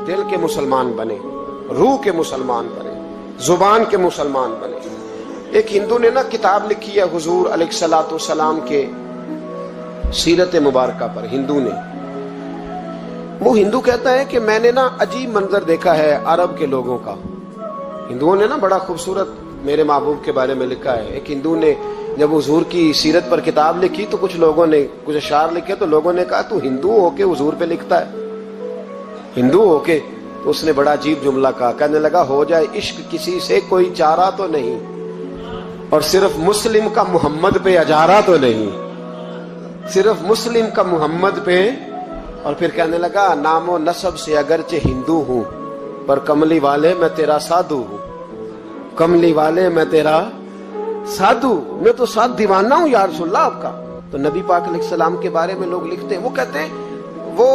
دل کے مسلمان بنے، روح کے مسلمان بنے، زبان کے مسلمان بنے۔ ایک ہندو نے نا کتاب لکھی ہے حضور علیہ الصلوۃ والسلام کے سیرت مبارکہ پر، ہندو نے۔ وہ ہندو کہتا ہے کہ میں نے نا عجیب منظر دیکھا ہے عرب کے لوگوں کا۔ ہندوؤں نے نا بڑا خوبصورت میرے محبوب کے بارے میں لکھا ہے۔ ایک ہندو نے جب حضور کی سیرت پر کتاب لکھی تو کچھ لوگوں نے کچھ اشعار لکھے، تو لوگوں نے کہا تو ہندو ہو کے حضور پہ لکھتا ہے، ہندو ہو کے؟ تو اس نے بڑا عجیب جملہ کہا، کہنے لگا ہو جائے عشق کسی سے کوئی چارہ تو نہیں، اور صرف مسلم کا محمد پہ اجارہ تو نہیں، صرف مسلم کا محمد پہ۔ اور پھر کہنے لگا نام و نسب سے اگرچہ ہندو ہوں پر کملی والے میں تیرا سادھو ہوں، کملی والے میں تیرا سادھو، میں تو ساتھ دیوانہ ہوں یا رسول اللہ آپ کا۔ تو نبی پاک علیہ السلام کے بارے میں لوگ لکھتے ہیں، وہ کہتے ہیں وہ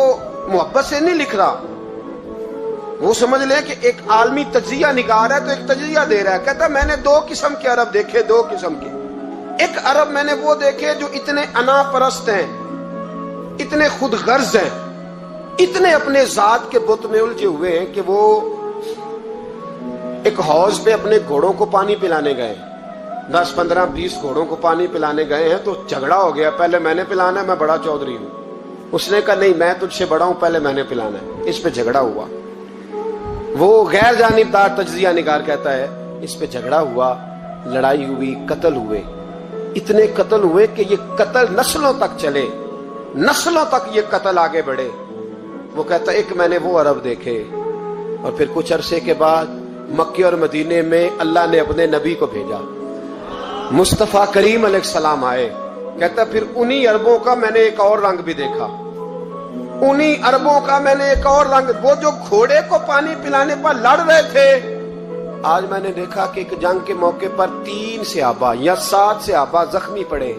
محبت سے نہیں لکھ رہا، وہ سمجھ لے کہ ایک عالمی تجزیہ نگار ہے تو ایک تجزیہ دے رہا ہے۔ کہتا ہے میں نے دو قسم کے عرب دیکھے، دو قسم کے۔ ایک عرب میں نے وہ دیکھے جو اتنے انا پرست ہیں، اتنے خود غرض ہیں، اتنے اپنے ذات کے بت میں الجھے ہوئے ہیں کہ وہ ایک حوض پہ اپنے گھوڑوں کو پانی پلانے گئے، 10 15 20 گھوڑوں کو پانی پلانے گئے ہیں، تو جھگڑا ہو گیا، پہلے میں نے پلانا ہے، میں بڑا چودھری ہوں۔ اس نے کہا نہیں میں تجھ سے بڑا ہوں، پہلے میں نے پلانا ہے۔ اس پہ جھگڑا ہوا، وہ غیر جانبدار تجزیہ نگار کہتا ہے اس پہ جھگڑا ہوا، لڑائی ہوئی، قتل ہوئے، اتنے قتل ہوئے کہ یہ قتل نسلوں تک چلے، نسلوں تک یہ قتل آگے بڑھے۔ وہ کہتا ہے ایک میں نے وہ عرب دیکھے، اور پھر کچھ عرصے کے بعد مکے اور مدینے میں اللہ نے اپنے نبی کو بھیجا، مصطفیٰ کریم علیہ السلام آئے۔ کہتا پھر انہی عربوں کا میں نے ایک اور رنگ بھی دیکھا، انہی عربوں کا میں نے ایک اور رنگ، وہ جو گھوڑے کو پانی پلانے پر لڑ رہے تھے، آج میں نے دیکھا کہ ایک جنگ کے موقع پر 3 صحابہ یا 7 صحابہ زخمی پڑے،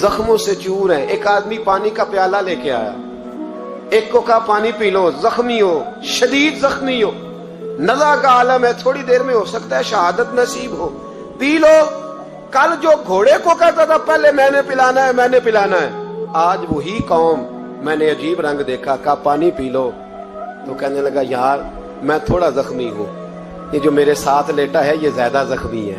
زخموں سے چور ہیں۔ ایک آدمی پانی کا پیالہ لے کے آیا، ایک کو کہا پانی پی لو، زخمی ہو، شدید زخمی ہو، نزع کا عالم ہے، تھوڑی دیر میں ہو سکتا ہے شہادت نصیب ہو، پی لو۔ کل جو گھوڑے کو کہتا تھا پہلے میں نے پلانا ہے، میں نے پلانا ہے، آج وہی قوم میں نے عجیب رنگ دیکھا، کہا پانی پی لو۔ تو کہنے لگا یار میں تھوڑا زخمی ہوں، یہ جو میرے ساتھ لیٹا ہے یہ زیادہ زخمی ہے،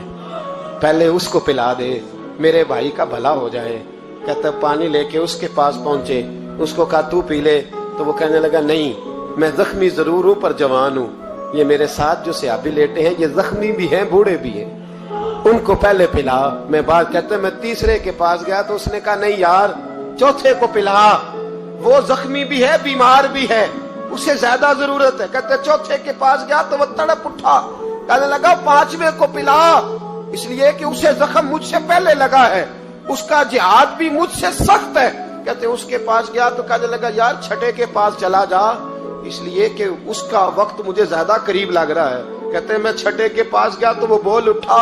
پہلے اس کو پلا دے، میرے بھائی کا بھلا ہو جائے۔ کہتا پانی لے کے اس کے پاس پہنچے، اس کو کہا تو پی لے، تو وہ کہنے لگا نہیں میں زخمی ضرور ہوں پر جوان ہوں، یہ میرے ساتھ جو صحابی لیٹے ہیں یہ زخمی بھی ہیں بوڑھے بھی ہیں، ان کو پہلے پلا۔ میں بات کہتا میں تیسرے کے پاس گیا تو اس نے کہا نہیں یار چوتھے کو پلا، وہ زخمی بھی ہے بیمار بھی ہے، اسے زیادہ ضرورت ہے۔ کہتے چوتھے کے پاس گیا تو وہ تڑپ اٹھا، کہنے لگا 5ویں کو پلا، اس لیے کہ اسے زخم مجھ سے پہلے لگا ہے، اس کا جہاد بھی مجھ سے سخت ہے۔ کہتے اس کے پاس گیا تو کہنے لگا یار 6 کے پاس چلا جا، اس لیے کہ اس کا وقت مجھے زیادہ قریب لگ رہا ہے۔ کہتے ہیں میں 6 کے پاس گیا تو وہ بول اٹھا،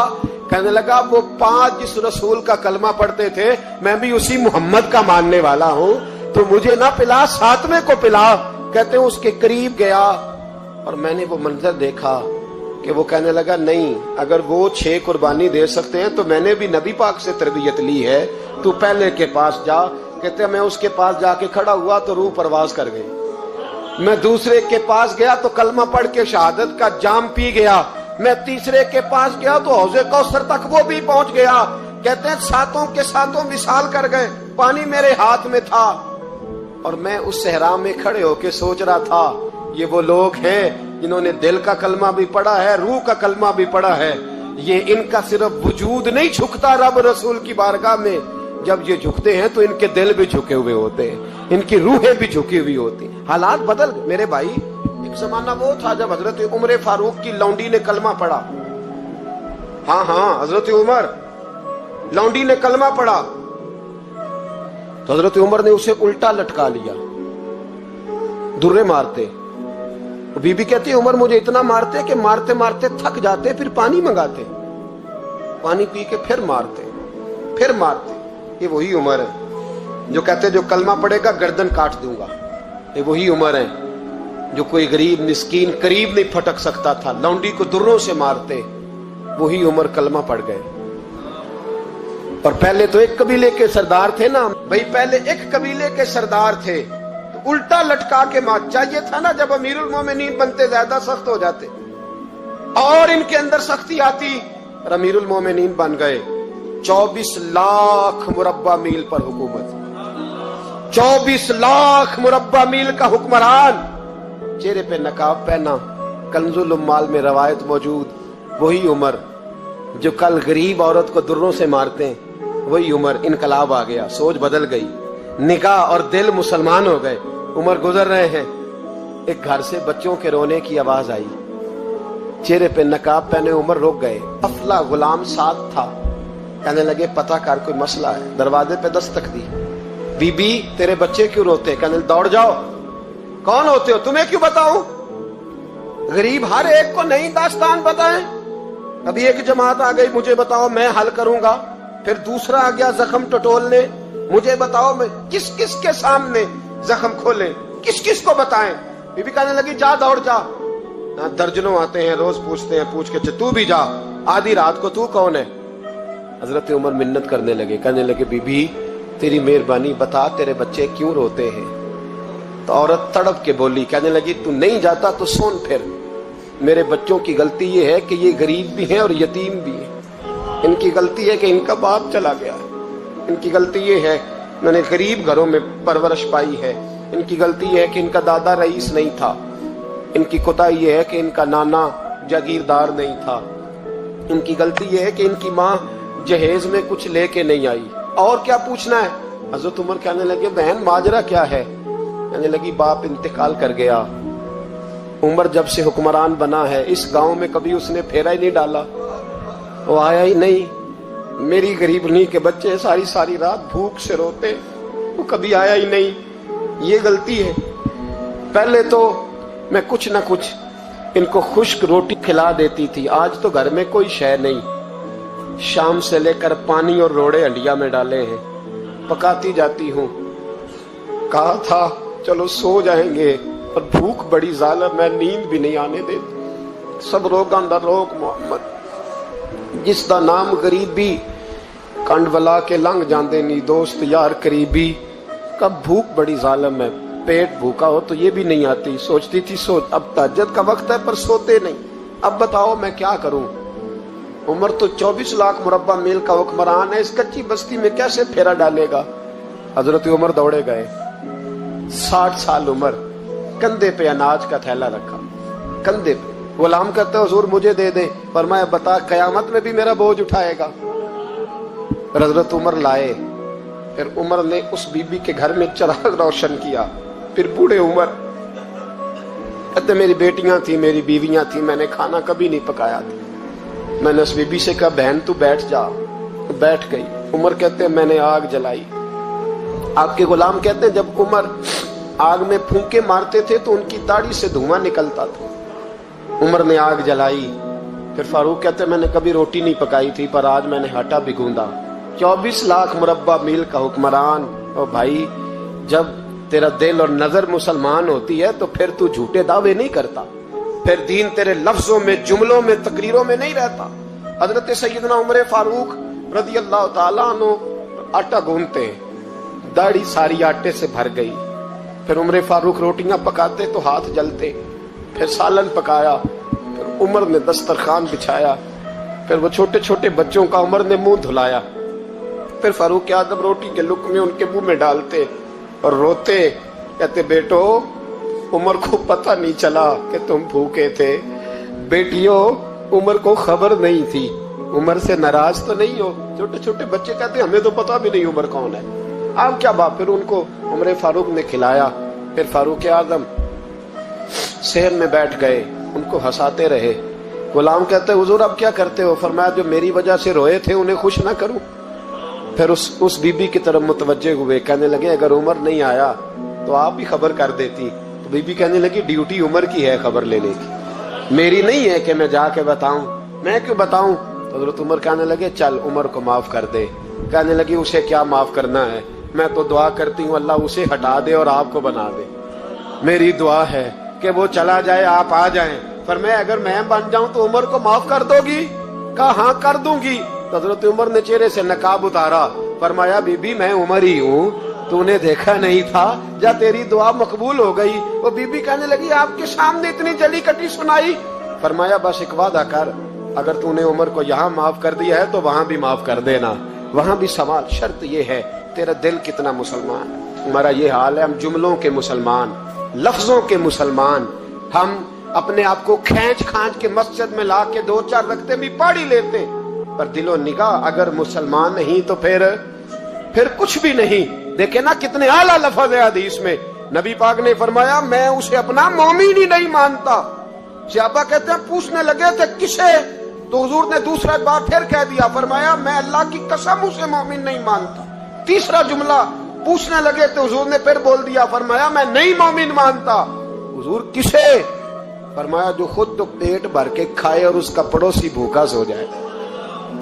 کہنے لگا وہ 5 جس رسول کا کلمہ پڑھتے تھے میں بھی اسی محمد کا ماننے والا ہوں، تو مجھے نہ پلا 7ویں کو پلا۔ کہتے ہیں اس کے قریب گیا اور میں نے وہ منظر دیکھا کہ وہ کہنے لگا نہیں اگر وہ 6 قربانی دے سکتے ہیں تو میں نے بھی نبی پاک سے تربیت لی ہے، تو پہلے کے پاس جا۔ کہتے ہیں میں اس کے پاس جا کے کھڑا ہوا تو روح پرواز کر گئی، میں دوسرے کے پاس گیا تو کلمہ پڑھ کے شہادت کا جام پی گیا، میں تیسرے کے پاس گیا تو حوض کوثر تک وہ بھی پہنچ گیا۔ کہتے ہیں 7 کے 7 وصال کر گئے، پانی میرے ہاتھ میں تھا، اور میں اس صحرا میں کھڑے ہو کے سوچ رہا تھا یہ وہ لوگ ہیں جنہوں نے دل کا کلمہ بھی پڑھا ہے، روح کا کلمہ بھی پڑھا ہے، یہ ان کا صرف وجود نہیں جھکتا رب رسول کی بارگاہ میں، جب یہ جھکتے ہیں تو ان کے دل بھی جھکے ہوئے ہوتے ہیں، ان کی روحیں بھی جھکی ہوئی ہوتی ہیں۔ حالات بدل گئے میرے بھائی، ایک زمانہ وہ تھا جب حضرت عمر فاروق کی لونڈی نے کلمہ پڑھا، ہاں حضرت عمر لونڈی نے کلمہ پڑھا تو حضرت عمر نے اسے الٹا لٹکا لیا، درے مارتے، بی بی کہتی ہے عمر مجھے اتنا مارتے کہ مارتے مارتے تھک جاتے، پھر پانی منگاتے، پانی پی کے پھر مارتے۔ یہ وہی عمر ہے جو کہتے جو کلمہ پڑھے گا گردن کاٹ دوں گا، یہ وہی عمر ہے جو کوئی غریب مسکین قریب نہیں پھٹک سکتا تھا، لونڈی کو دروں سے مارتے، وہی عمر کلمہ پڑھ گئے۔ اور پہلے تو ایک قبیلے کے سردار تھے نا بھائی، پہلے ایک قبیلے کے سردار تھے، تو उल्टा लटका के मार। चाहिए था ना जब अमीरुल मोमिनीन बनते ज्यादा सख्त हो जाते, और इनके अंदर सख्ती आती और अमीरुल मोमिनीन बन गए। 24 लाख मुरब्बा मील पर हुकूमत, 24 लाख मुरब्बा मील का हुक्मरान, चेहरे पे नकाब पहना। कंजुल उम्माल में रवायत मौजूद, वही उमर जो कल गरीब औरत को दुर्रों से मारते हैं, वही उमर। इनकलाब आ गया, सोच बदल गई, निगाह और दिल मुसलमान हो गए। उमर गुजर रहे हैं, एक घर से बच्चों के रोने की आवाज आई, चेहरे पे नकाब पहने उमर रुक गए। अफला गुलाम साथ था, कहने लगे पता कर कोई मसला है। दरवाजे पे दस्तक दी, बीबी तेरे बच्चे क्यों रोते? कहने दौड़ जाओ, कौन होते हो, तुम्हें क्यों बताऊं? गरीब हर एक को नई दास्तान बताएं। अभी एक जमात आ गई, मुझे बताओ मैं हल करूंगा। फिर दूसरा आ गया जख्म टटोलने, मुझे बताओ मैं किस किस के सामने जख्म खोले, किस किस को बताएं। बीबी कहने लगी जा दौड़ जा। दर्जनों आते हैं, रोज पूछते हैं, पूछ के तू भी जा, आधी रात को तू कौन है? हजरत उमर मिन्नत करने लगे, कहने लगे बीबी तेरी मेहरबानी बता तेरे बच्चे क्यों रोते हैं? तो औरत तड़प के बोली, कहने लगी तू नहीं जाता तो सुन फिर, मेरे बच्चों की गलती ये है कि ये गरीब भी हैं और यतीम भी हैं। इनकी गलती है कि इनका बाप चला गया है, इनकी गलती ये है मैंने गरीब घरों में परवरिश पाई है, इनकी गलती ये है कि इनका दादा रईस नहीं था, इनकी कोताही ये है कि इनका नाना जागीरदार नहीं था, इनकी गलती ये है कि इनकी माँ जहेज में कुछ लेके नहीं आई। और क्या पूछना है? हजरत उमर कहने लगे बहन माजरा क्या है? कहने लगी बाप इंतकाल कर गया, उमर जब से हुक्मरान बना है इस गांव में कभी उसने फेरा ही नहीं डाला, वो आया ही नहीं। मेरी गरीबनी के बच्चे सारी सारी रात भूख से रोते, वो कभी आया ही नहीं। ये गलती है। पहले तो मैं कुछ न कुछ इनको खुश्क रोटी खिला देती थी, आज तो घर में कोई शय नहीं। शाम से लेकर पानी और रोड़े हंडिया में डाले हैं, पकाती जाती हूँ। कहा था चलो सो जाएंगे, और भूख बड़ी जालिम है, नींद भी नहीं आने देती। सब रोगां दा रोग मोहम्मद, जिस दा नाम गरीबी, कंड वला के लंघ जाते नहीं दोस्त यार करीबी। कब भूख बड़ी जालिम है, पेट भूखा हो तो ये भी नहीं आती। सोचती थी सोच, अब तहज्जुद का वक्त है पर सोते नहीं। अब बताओ मैं क्या करूं? उमर तो 24 लाख मुरब्बा मील का हुक्मरान है, इस कच्ची बस्ती में कैसे फेरा डालेगा? हजरत उमर दौड़े गए, 60 साल उम्र, कंधे पे अनाज का थैला रखा, कंधे पे। गुलाम कहते हुजूर मुझे दे दे, फरमाया बता कयामत में भी मेरा बोझ उठाएगा? हजरत उमर लाए, फिर उमर ने उस बीबी के घर में चिराग रोशन किया। फिर बूढ़े उमर कहते मेरी बेटियां थी, मेरी बीवियां थी, मैंने खाना कभी नहीं पकाया था। मैंने उस बीबी से कहा बहन तू बैठ जा, बैठ गई। उमर कहते मैंने आग जलाई। आपके गुलाम कहते जब उमर आग में फूंके मारते थे तो उनकी दाढ़ी से धुआं निकलता था। उमर ने आग जलाई। फिर फारूक कहते मैंने कभी रोटी नहीं पकाई थी पर आज मैंने आटा भी गूंदा। 24 लाख मुरब्बा मील का हुक्मरान। और भाई जब तेरा दिल और नजर मुसलमान होती है तो फिर तू झूठे दावे नहीं करता, फिर दीन तेरे लफ्जों में, जुमलों में, तकरीरों में नहीं रहता। हजरत सैयदना उमर फारूक रज़ी अल्लाह ताला अन्हु आटा गूंदते, दाढ़ी सारी आटे से भर गई। फिर उमर फारूक रोटियां पकाते तो हाथ जलते। फिर सालन पकाया, फिर उमर ने दस्तरखान बिछाया, फिर वो छोटे छोटे बच्चों का उमर ने मुंह धुलाया। फिर फारूक आजम रोटी के लुक़मे उनके मुंह में डालते और रोते, कहते बेटो उमर को पता नहीं चला कि तुम भूखे थे। बेटियों उमर को खबर नहीं थी, उमर से नाराज तो नहीं हो? छोटे छोटे बच्चे कहते हमें तो पता भी नहीं उमर कौन है, आप क्या बात। फिर उनको उमर फारूक ने खिलाया। फिर फारूक आजम शहर में बैठ गए, उनको हंसाते रहे। गुलाम कहते हुजूर अब क्या करते हो? फरमाया जो मेरी वजह से रोए थे उन्हें खुश ना करूं। फिर उस बीबी की तरफ मुतवज्जे हुए, कहने लगे अगर उमर नहीं आया तो आप ही खबर कर देती। तो बीबी कहने लगी ड्यूटी उमर की है खबर लेने की, मेरी नहीं है कि मैं जाके बताऊं, मैं क्यों बताऊं? तो हजरत उमर कहने लगे चल उमर को माफ कर दे। कहने लगी उसे क्या माफ करना है, मैं तो दुआ करती हूँ अल्लाह उसे हटा दे और आपको बना दे। मेरी दुआ है कि वो चला जाए आप आ जाएं, पर मैं अगर मैं बन जाऊं तो उमर को माफ कर दोगी? कहा हाँ कर दूंगी। हजरत उमर ने चेहरे से नकाब उतारा, फरमाया बीबी मैं उमर ही हूँ, तूने देखा नहीं था या तेरी दुआ मकबूल हो गई। वो बीबी कहने लगी आपके सामने इतनी जली कटी सुनाई। फरमाया बस एक वादा कर, अगर तूने उमर को यहाँ माफ कर दिया है तो वहां भी माफ कर देना। वहां भी सवाल, शर्त ये है तेरा दिल कितना मुसलमान। हमारा ये हाल है, हम जुमलों के मुसलमान, लफ्जों के मुसलमान। हम अपने आप को खींच खांच के मस्जिद में ला के 2-4 रखते भी पढ़ ही लेते, पर दिलो निगाह अगर मुसलमान नहीं तो फिर कुछ भी नहीं। देखे ना कितने आला लफ्ज है हदीस में। नबी पाक ने फरमाया मैं उसे अपना मोमिन ही नहीं मानता। सहाबा कहते हैं पूछने लगे थे किसे, तो हुजूर ने दूसरा बार फिर कह दिया, फरमाया मैं अल्लाह की कसम उसे मोमिन नहीं मानता। तीसरा जुमला पूछने लगे तो हुजूर ने फिर बोल दिया, फरमाया मैं नहीं मोमिन मानता। हुजूर किसे? फरमाया जो खुद तो पेट भर के खाए और उसका पड़ोसी भूखा सो जाए।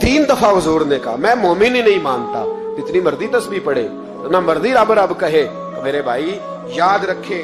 3 दफा हुजूर ने कहा मैं मोमिन ही नहीं मानता। इतनी मर्जी तस्बीह पढ़े ना मर्जी रब रब कहे। मेरे भाई याद रखे